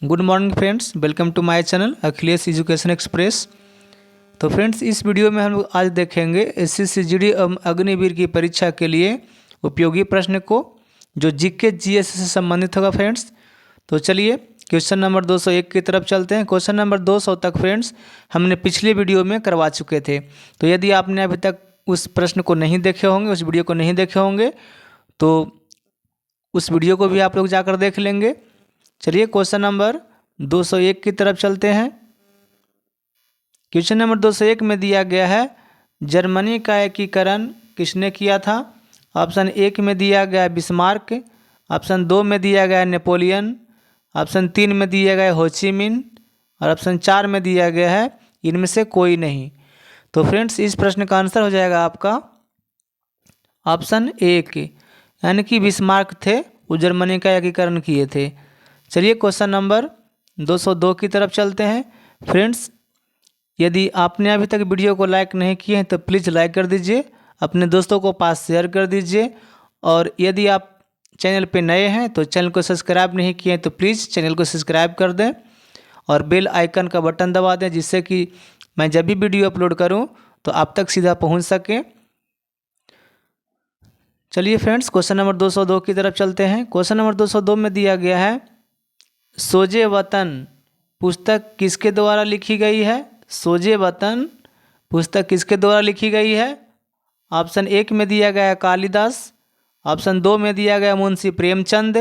Good morning friends, welcome to my channel Akhilesh education express. तो friends, इस video में हम लोग आज देखेंगे एसएससी जीडी एवं अग्निवीर की परीक्षा के लिए उपयोगी प्रश्न को, जो जीके जीएस से संबंधित होगा फ्रेंड्स। तो चलिए क्वेश्चन नंबर 201 की तरफ चलते हैं। क्वेश्चन नंबर 200 तक फ्रेंड्स हमने पिछले वीडियो में करवा चुके थे। तो यदि आपने अभी तक उस प्रश्न को नहीं देखे होंगे, उस वीडियो को नहीं देखे होंगे, तो उस वीडियो को भी आप लोग जाकर देख लेंगे। चलिए क्वेश्चन नंबर 201 की तरफ चलते हैं। क्वेश्चन नंबर 201 में दिया गया है, जर्मनी का एकीकरण किसने किया था। ऑप्शन 1 में दिया गया है बिस्मार्क, ऑप्शन 2 में दिया गया है नेपोलियन, ऑप्शन 3 में दिया गया है होचिमिन और ऑप्शन 4 में दिया गया है इनमें से कोई नहीं। तो फ्रेंड्स, इस प्रश्न का आंसर हो जाएगा आपका ऑप्शन 1, यानी कि बिस्मार्क थे, वो जर्मनी का एकीकरण किए थे। चलिए क्वेश्चन नंबर 202 की तरफ चलते हैं। फ्रेंड्स, यदि आपने अभी तक वीडियो को लाइक नहीं किए हैं तो प्लीज़ लाइक कर दीजिए, अपने दोस्तों को पास शेयर कर दीजिए, और यदि आप चैनल पे नए हैं तो चैनल को सब्सक्राइब नहीं किए हैं तो प्लीज़ चैनल को सब्सक्राइब कर दें और बेल आइकन का बटन दबा दें, जिससे कि मैं जब भी वीडियो अपलोड करूं तो आप तक सीधा पहुंच सके। चलिए फ्रेंड्स, क्वेश्चन नंबर 202 की तरफ चलते हैं। क्वेश्चन नंबर 202 में दिया गया है, सोजे वतन पुस्तक किसके द्वारा लिखी गई है। सोजे वतन पुस्तक किसके द्वारा लिखी गई है। ऑप्शन 1 में दिया गया है कालिदास, ऑप्शन 2 में दिया गया मुंशी प्रेमचंद,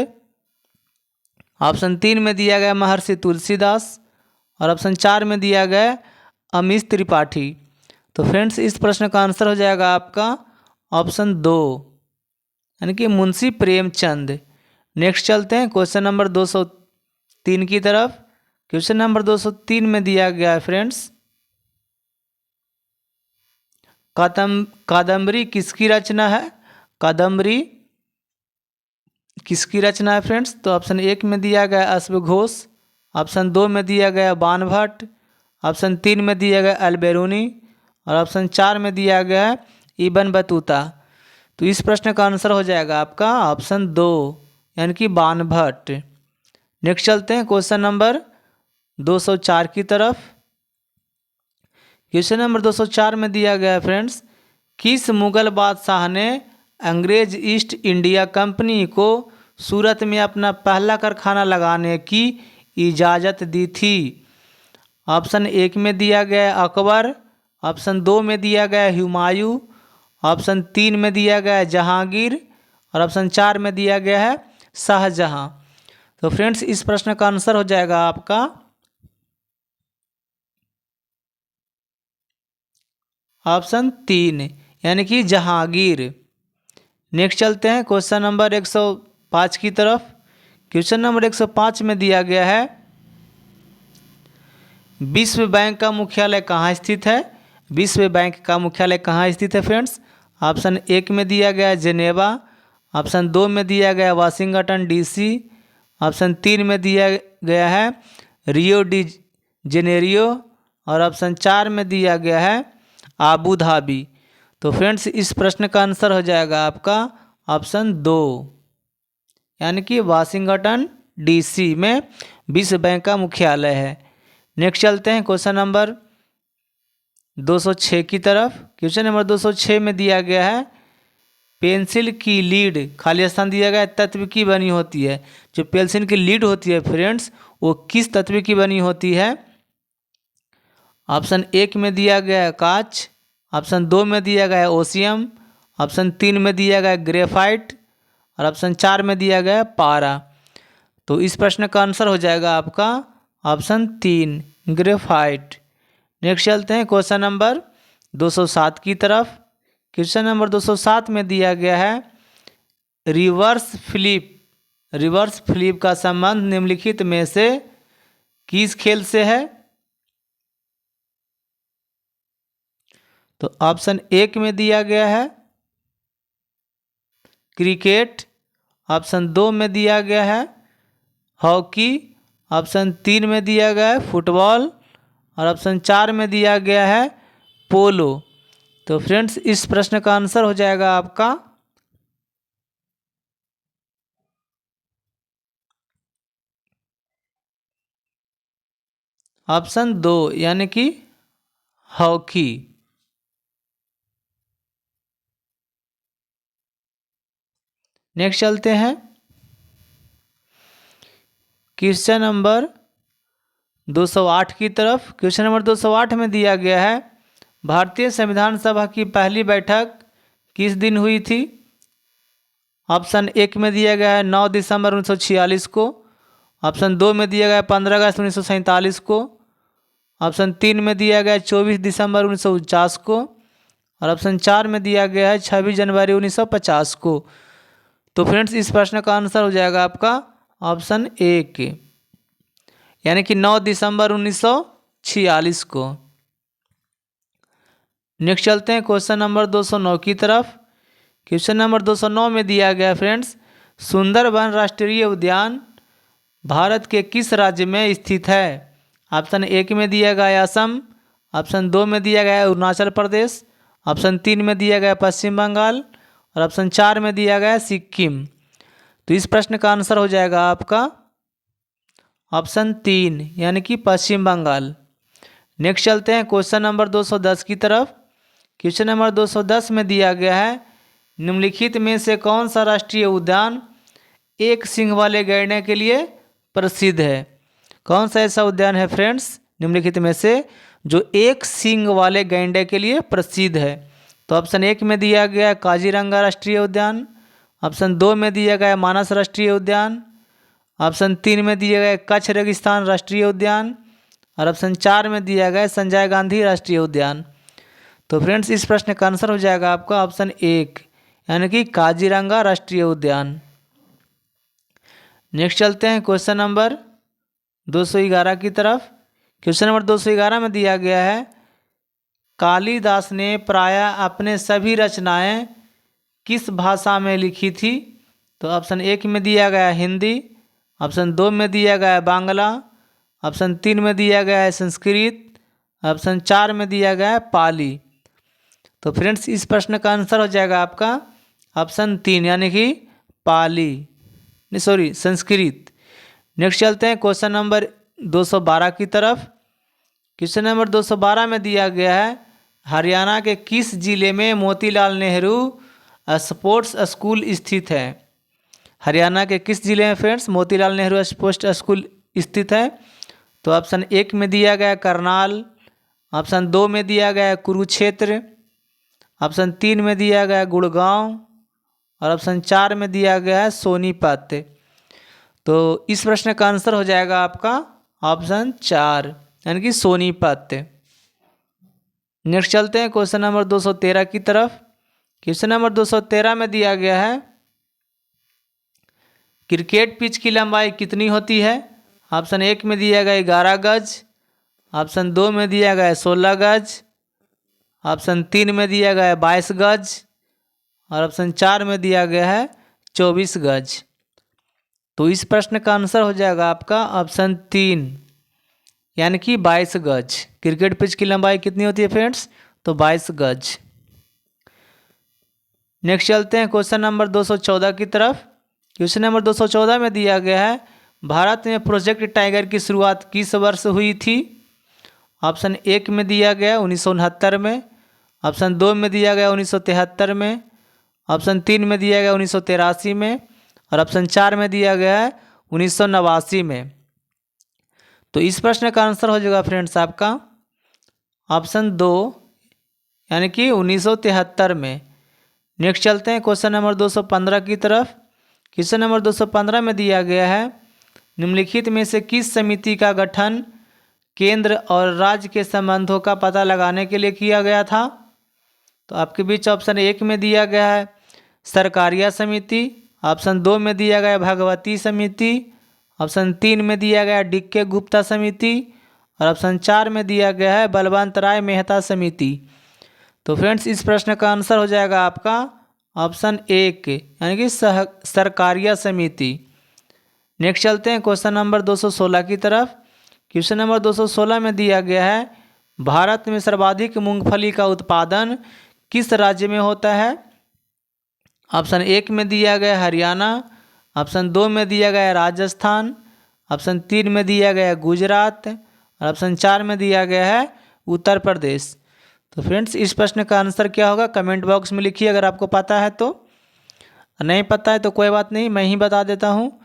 ऑप्शन 3 में दिया गया महर्षि तुलसीदास और ऑप्शन 4 में दिया गया अमीश त्रिपाठी। तो फ्रेंड्स, इस प्रश्न का आंसर हो जाएगा आपका ऑप्शन 2, यानी कि मुंशी प्रेमचंद। नेक्स्ट चलते हैं क्वेश्चन नंबर 203 की तरफ। क्वेश्चन नंबर 203 में दिया गया है फ्रेंड्स, कादम्बरी किसकी रचना है। कादम्बरी किसकी रचना है फ्रेंड्स। तो ऑप्शन 1 में दिया गया अश्वघोष, ऑप्शन 2 में दिया गया बाणभट्ट, ऑप्शन 3 में दिया गया अलबेरूनी और ऑप्शन 4 में दिया गया है इब्न बतूता। तो इस प्रश्न का आंसर हो जाएगा आपका ऑप्शन 2, यानी कि बाणभट्ट। नेक्स्ट चलते हैं क्वेश्चन नंबर 204 की तरफ। क्वेश्चन नंबर 204 में दिया गया है फ्रेंड्स, किस मुगल बादशाह ने अंग्रेज ईस्ट इंडिया कंपनी को सूरत में अपना पहला कारखाना लगाने की इजाज़त दी थी। ऑप्शन 1 में दिया गया है अकबर, ऑप्शन 2 में दिया गया है हुमायूं, ऑप्शन 3 में दिया गया है जहांगीर और ऑप्शन 4 में दिया गया है शाहजहां। तो फ्रेंड्स, इस प्रश्न का आंसर हो जाएगा आपका ऑप्शन 3, यानी कि जहांगीर। नेक्स्ट चलते हैं क्वेश्चन नंबर 105 की तरफ। क्वेश्चन नंबर 105 में दिया गया है, विश्व बैंक का मुख्यालय कहाँ स्थित है। विश्व बैंक का मुख्यालय कहाँ स्थित है फ्रेंड्स। ऑप्शन 1 में दिया गया है जेनेवा, ऑप्शन 2 में दिया गया है वाशिंगटन डीसी, ऑप्शन 3 में दिया गया है रियो डी जेनेरियो और ऑप्शन 4 में दिया गया है आबू धाबी। तो फ्रेंड्स, इस प्रश्न का आंसर हो जाएगा आपका ऑप्शन 2, यानी कि वाशिंगटन डीसी में विश्व बैंक का मुख्यालय है। नेक्स्ट चलते हैं क्वेश्चन नंबर 206 की तरफ। क्वेश्चन नंबर 206 में दिया गया है, पेंसिल की लीड खाली स्थान दिया गया है तत्व की बनी होती है। जो पेंसिल की लीड होती है फ्रेंड्स, वो किस तत्व की बनी होती है। ऑप्शन 1 में दिया गया है कांच, ऑप्शन 2 में दिया गया है ओसियम, ऑप्शन 3 में दिया गया है ग्रेफाइट और ऑप्शन 4 में दिया गया है पारा। तो इस प्रश्न का आंसर हो जाएगा आपका ऑप्शन 3, ग्रेफाइट। नेक्स्ट चलते हैं क्वेश्चन नंबर 207 की तरफ। क्वेश्चन नंबर 207 में दिया गया है, रिवर्स फ्लिप। रिवर्स फ्लिप का संबंध निम्नलिखित में से किस खेल से है। तो ऑप्शन 1 में दिया गया है क्रिकेट, ऑप्शन 2 में दिया गया है हॉकी, ऑप्शन 3 में दिया गया है फुटबॉल और ऑप्शन 4 में दिया गया है पोलो। तो फ्रेंड्स, इस प्रश्न का आंसर हो जाएगा आपका ऑप्शन 2 यानी कि हॉकी। नेक्स्ट चलते हैं क्वेश्चन नंबर 208 की तरफ। क्वेश्चन नंबर 208 में दिया गया है भारतीय संविधान सभा की पहली बैठक किस दिन हुई थी। ऑप्शन 1 में दिया गया है 9 दिसंबर 1946 को। ऑप्शन 2 में दिया गया है 15 अगस्त 1947 को। ऑप्शन 3 में दिया गया है 24 दिसंबर 1949 को। और ऑप्शन 4 में दिया गया है 26 जनवरी 1950 को। तो फ्रेंड्स इस प्रश्न का आंसर हो जाएगा आपका ऑप्शन 1 यानी कि 9 दिसंबर 1946 को। नेक्स्ट चलते हैं क्वेश्चन नंबर 209 की तरफ। क्वेश्चन नंबर 209 में दिया गया फ्रेंड्स सुंदरबन राष्ट्रीय उद्यान भारत के किस राज्य में स्थित है। ऑप्शन 1 में दिया गया है असम। ऑप्शन 2 में दिया गया है अरुणाचल प्रदेश। ऑप्शन 3 में दिया गया है पश्चिम बंगाल। और ऑप्शन 4 में दिया गया है सिक्किम। तो इस प्रश्न का आंसर हो जाएगा आपका ऑप्शन 3 यानी कि पश्चिम बंगाल। नेक्स्ट चलते हैं क्वेश्चन नंबर 210 की तरफ। क्वेश्चन नंबर 210 में दिया गया है निम्नलिखित में से कौन सा राष्ट्रीय उद्यान एक सींग वाले गैंडे के लिए प्रसिद्ध है। कौन सा ऐसा उद्यान है फ्रेंड्स निम्नलिखित में से जो एक सींग वाले गैंडे के लिए प्रसिद्ध है। तो ऑप्शन 1 में दिया गया है काजीरंगा राष्ट्रीय उद्यान। ऑप्शन 2 में दिया गया है मानस राष्ट्रीय उद्यान। ऑप्शन 3 में दिया गया है कच्छ रेगिस्तान राष्ट्रीय उद्यान। और ऑप्शन 4 में दिया गया है संजय गांधी राष्ट्रीय उद्यान। तो फ्रेंड्स इस प्रश्न का आंसर हो जाएगा आपका ऑप्शन 1 यानी कि काजीरंगा राष्ट्रीय उद्यान। नेक्स्ट चलते हैं क्वेश्चन नंबर 211 की तरफ। क्वेश्चन नंबर 211 में दिया गया है कालिदास ने प्रायः अपने सभी रचनाएं किस भाषा में लिखी थी। तो ऑप्शन 1 में दिया गया है हिंदी। ऑप्शन 2 में दिया गया है बांग्ला। ऑप्शन 3 में दिया गया है संस्कृत। ऑप्शन 4 में दिया गया है पाली। तो फ्रेंड्स इस प्रश्न का आंसर हो जाएगा आपका ऑप्शन 3 यानी कि पाली नहीं सॉरी संस्कृत। नेक्स्ट चलते हैं क्वेश्चन नंबर 212 की तरफ। क्वेश्चन नंबर 212 में दिया गया है हरियाणा के किस जिले में मोतीलाल नेहरू स्पोर्ट्स स्कूल स्थित है। हरियाणा के किस जिले में friends Motilal Nehru sports school स्थित है। तो ऑप्शन 1 में दिया गया है करनाल। ऑप्शन 2 में दिया गया है कुरुक्षेत्र। ऑप्शन 3 में दिया गया है गुड़गांव। और ऑप्शन 4 में दिया गया है सोनीपत। तो इस प्रश्न का आंसर हो जाएगा आपका ऑप्शन 4 यानी कि सोनीपत। नेक्स्ट चलते हैं क्वेश्चन नंबर 213 की तरफ। क्वेश्चन नंबर 213 में दिया गया है क्रिकेट पिच की लंबाई कितनी होती है। ऑप्शन 1 में दिया गया 11 गज। ऑप्शन 2 में दिया गया 16 गज। ऑप्शन 3 में दिया गया है 22 गज। और ऑप्शन 4 में दिया गया है 24 गज। तो इस प्रश्न का आंसर हो जाएगा आपका ऑप्शन 3 यानी कि 22 गज। क्रिकेट पिच की लंबाई कितनी होती है फ्रेंड्स तो 22 गज। नेक्स्ट चलते हैं क्वेश्चन नंबर 214 की तरफ। क्वेश्चन नंबर 214 में दिया गया है भारत में प्रोजेक्ट टाइगर की शुरुआत किस वर्ष हुई थी। ऑप्शन 1 में दिया गया 1969 में। ऑप्शन 2 में दिया गया 1973 में। ऑप्शन 3 में दिया गया 1983 में। और ऑप्शन 4 में दिया गया है 1989 में। तो इस प्रश्न का आंसर हो जाएगा फ्रेंड्स आपका ऑप्शन 2 यानी कि 1973 में। नेक्स्ट चलते हैं क्वेश्चन नंबर 215 की तरफ। क्वेश्चन नंबर 215 में दिया गया है निम्नलिखित में से किस समिति का गठन केंद्र और राज्य के संबंधों का पता लगाने के लिए किया गया था। तो आपके बीच ऑप्शन 1 में दिया गया है सरकारिया समिति। ऑप्शन 2 में दिया गया भगवती समिति। ऑप्शन 3 में दिया गया DK गुप्ता समिति। और ऑप्शन 4 में दिया गया है बलवंत राय मेहता समिति। तो फ्रेंड्स इस प्रश्न का आंसर हो जाएगा आपका ऑप्शन 1 यानी कि सरकारिया समिति। नेक्स्ट चलते हैं क्वेश्चन नंबर 216 की तरफ। क्वेश्चन नंबर 216 में दिया गया है भारत में सर्वाधिक मूंगफली का उत्पादन किस राज्य में होता है। ऑप्शन 1 में दिया गया हरियाणा। ऑप्शन 2 में दिया गया राजस्थान। ऑप्शन 3 में दिया गया गुजरात। और ऑप्शन 4 में दिया गया है उत्तर प्रदेश। तो फ्रेंड्स इस प्रश्न का आंसर क्या होगा कमेंट बॉक्स में लिखिए अगर आपको पता है तो, नहीं पता है तो कोई बात नहीं, मैं ही बता देता हूँ।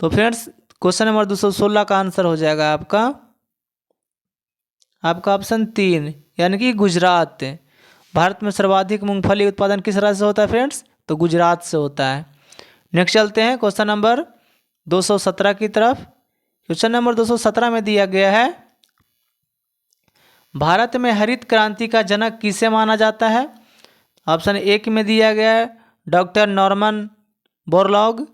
तो फ्रेंड्स क्वेश्चन नंबर 216 का आंसर हो जाएगा आपका ऑप्शन 3 यानी कि गुजरात। भारत में सर्वाधिक मूंगफली उत्पादन किस राज्य से होता है फ्रेंड्स? तो गुजरात से होता है। नेक्स्ट चलते हैं क्वेश्चन नंबर 217 की तरफ। क्वेश्चन नंबर 217 में दिया गया है भारत में हरित क्रांति का जनक किसे माना जाता है? ऑप्शन 1 में दिया गया है डॉक्टर नॉर्मन बोरलॉग।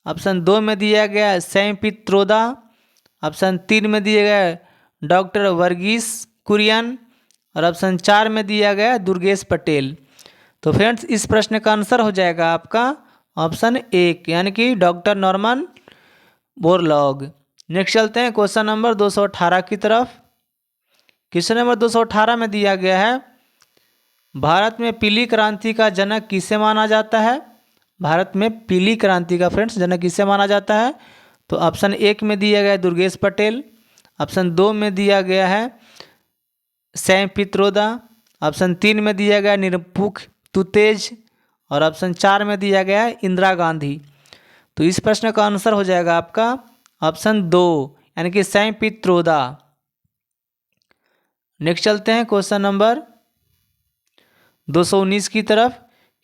ऑप्शन 2 में दिया गया है सैम पित्रोदा। ऑप्शन 3 में दिया गया है डॉक्टर वर्गीस कुरियन। और ऑप्शन 4 में दिया गया है दुर्गेश पटेल। तो फ्रेंड्स इस प्रश्न का आंसर हो जाएगा आपका ऑप्शन 1 यानी कि डॉक्टर नॉर्मन बोरलॉग। नेक्स्ट चलते हैं क्वेश्चन नंबर 218 की तरफ। क्वेश्चन नंबर 218 में दिया गया है भारत में पीली क्रांति का जनक किसे माना जाता है? भारत में पीली क्रांति का फ्रेंड्स जनक किसे माना जाता है? तो ऑप्शन 1 में दिया गया है दुर्गेश पटेल। ऑप्शन 2 में दिया गया है सैम पित्रोदा। ऑप्शन 3 में दिया गया निरंकुश तुतेज। और ऑप्शन 4 में दिया गया है इंदिरा गांधी। तो इस प्रश्न का आंसर हो जाएगा आपका ऑप्शन 2 यानी कि सैम पित्रोदा। नेक्स्ट चलते हैं क्वेश्चन नंबर 219 की तरफ।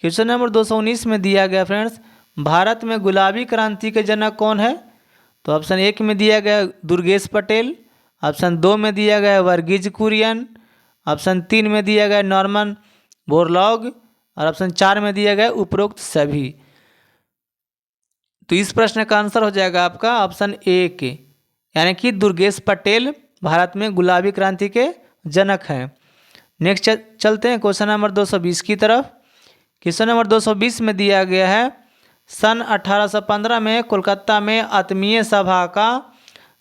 क्वेश्चन नंबर 219 में दिया गया फ्रेंड्स भारत में गुलाबी क्रांति के जनक कौन है? तो ऑप्शन 1 में दिया गया दुर्गेश पटेल। ऑप्शन 2 में दिया गया वर्गीज कुरियन। ऑप्शन 3 में दिया गया नॉर्मन बोरलॉग। और ऑप्शन 4 में दिया गया उपरोक्त सभी। तो इस प्रश्न का आंसर हो जाएगा आपका ऑप्शन 1 यानी कि दुर्गेश पटेल भारत में गुलाबी क्रांति के जनक हैं। नेक्स्ट चलते हैं क्वेश्चन नंबर 220 की तरफ। क्वेश्चन नंबर 220 में दिया गया है सन 1815 में कोलकाता में आत्मीय सभा का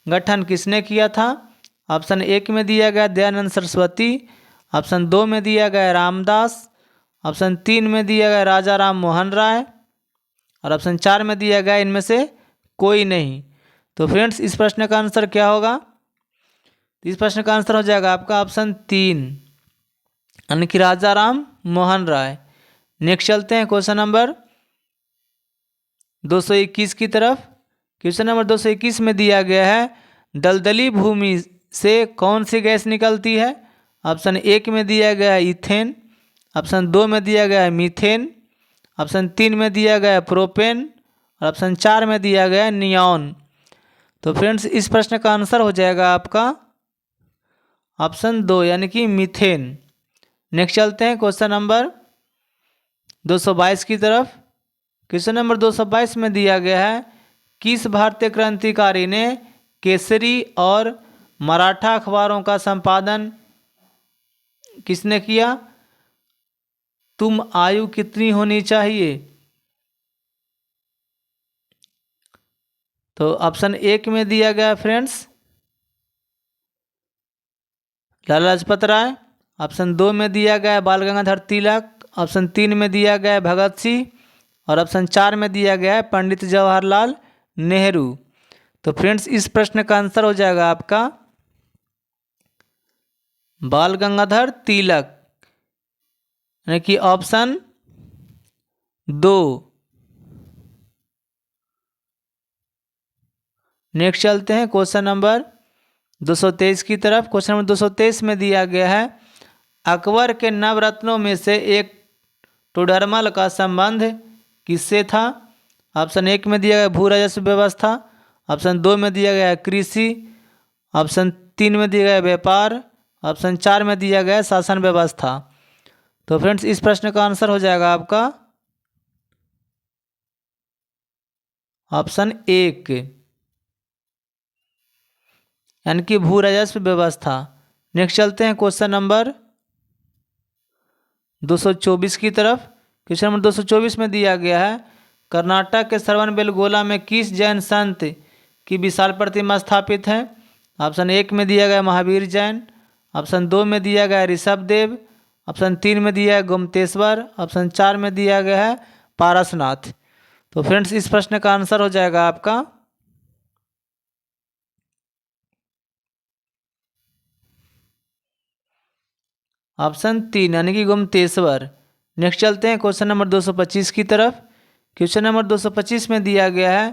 गठन किसने किया था? ऑप्शन 1 में दिया गया दयानंद सरस्वती। ऑप्शन 2 में दिया गया रामदास। ऑप्शन 3 में दिया गया राजा राम मोहन राय। और ऑप्शन 4 में दिया गया इनमें से कोई नहीं। तो फ्रेंड्स इस प्रश्न का आंसर क्या होगा? इस प्रश्न का आंसर हो जाएगा आपका ऑप्शन 3 यानी कि राजा राम मोहन राय। नेक्स्ट चलते हैं क्वेश्चन नंबर 221 की तरफ। क्वेश्चन नंबर 221 में दिया गया है दलदली भूमि से कौन सी गैस निकलती है? ऑप्शन 1 में दिया गया है इथेन। ऑप्शन 2 में दिया गया है मीथेन। ऑप्शन 3 में दिया गया है प्रोपेन। और ऑप्शन 4 में दिया गया है नियॉन। तो फ्रेंड्स इस प्रश्न का आंसर हो जाएगा आपका ऑप्शन 2 यानी कि मीथेन। नेक्स्ट चलते हैं क्वेश्चन नंबर 222 की तरफ। क्वेश्चन नंबर 222 में दिया गया है किस भारतीय क्रांतिकारी ने केसरी और मराठा अखबारों का संपादन किसने किया? तुम आयु कितनी होनी चाहिए? तो ऑप्शन 1 में दिया गया फ्रेंड्स लाला लाजपत राय। ऑप्शन 2 में दिया गया बाल गंगाधर तिलक। ऑप्शन 3 में दिया गया भगत सिंह। और ऑप्शन 4 में दिया गया है पंडित जवाहरलाल नेहरू। तो फ्रेंड्स इस प्रश्न का आंसर हो जाएगा आपका बाल गंगाधर तिलक यानी कि ऑप्शन 2। नेक्स्ट चलते हैं क्वेश्चन नंबर 223 की तरफ। क्वेश्चन नंबर 223 में दिया गया है अकबर के नवरत्नों में से एक टोडरमल का संबंध किससे था? ऑप्शन 1 में दिया गया भू राजस्व व्यवस्था। ऑप्शन 2 में दिया गया कृषि। ऑप्शन 3 में दिया गया व्यापार। ऑप्शन 4 में दिया गया शासन व्यवस्था। तो फ्रेंड्स इस प्रश्न का आंसर हो जाएगा आपका ऑप्शन 1 यानी कि भू राजस्व व्यवस्था। नेक्स्ट चलते हैं क्वेश्चन नंबर 224 की तरफ। क्वेश्चन नंबर 224 में दिया गया है कर्नाटक के श्रवणबेलगोला में किस जैन संत की विशाल प्रतिमा स्थापित है? ऑप्शन 1 में दिया गया महावीर जैन। ऑप्शन 2 में दिया गया ऋषभदेव। ऑप्शन 3 में दिया है गोमतेश्वर। ऑप्शन 4 में दिया गया है पारसनाथ। तो फ्रेंड्स इस प्रश्न का आंसर हो जाएगा आपका ऑप्शन 3 यानी कि गोमतेश्वर। नेक्स्ट चलते हैं क्वेश्चन नंबर 225 की तरफ। क्वेश्चन नंबर 225 में दिया गया है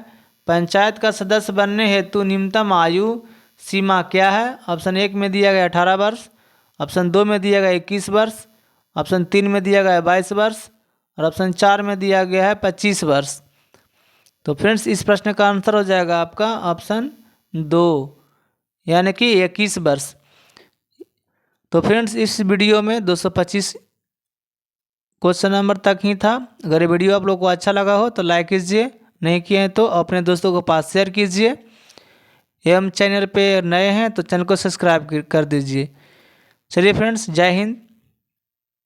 पंचायत का सदस्य बनने हेतु न्यूनतम आयु सीमा क्या है। ऑप्शन 1 में दिया गया 18 वर्ष, ऑप्शन 2 में दिया गया 21 वर्ष, ऑप्शन 3 में दिया गया 22 वर्ष और ऑप्शन 4 में दिया गया है 25 वर्ष। तो फ्रेंड्स इस प्रश्न का आंसर हो जाएगा आपका ऑप्शन 2 यानी कि 21 वर्ष। तो फ्रेंड्स इस वीडियो में 225 क्वेश्चन नंबर तक ही था। अगर ये वीडियो आप लोग को अच्छा लगा हो तो लाइक कीजिए, नहीं किए हैं तो अपने दोस्तों को पास शेयर कीजिए। एवं चैनल पे नए हैं तो चैनल को सब्सक्राइब कर दीजिए। चलिए फ्रेंड्स, जय हिंद,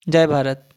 जय भारत।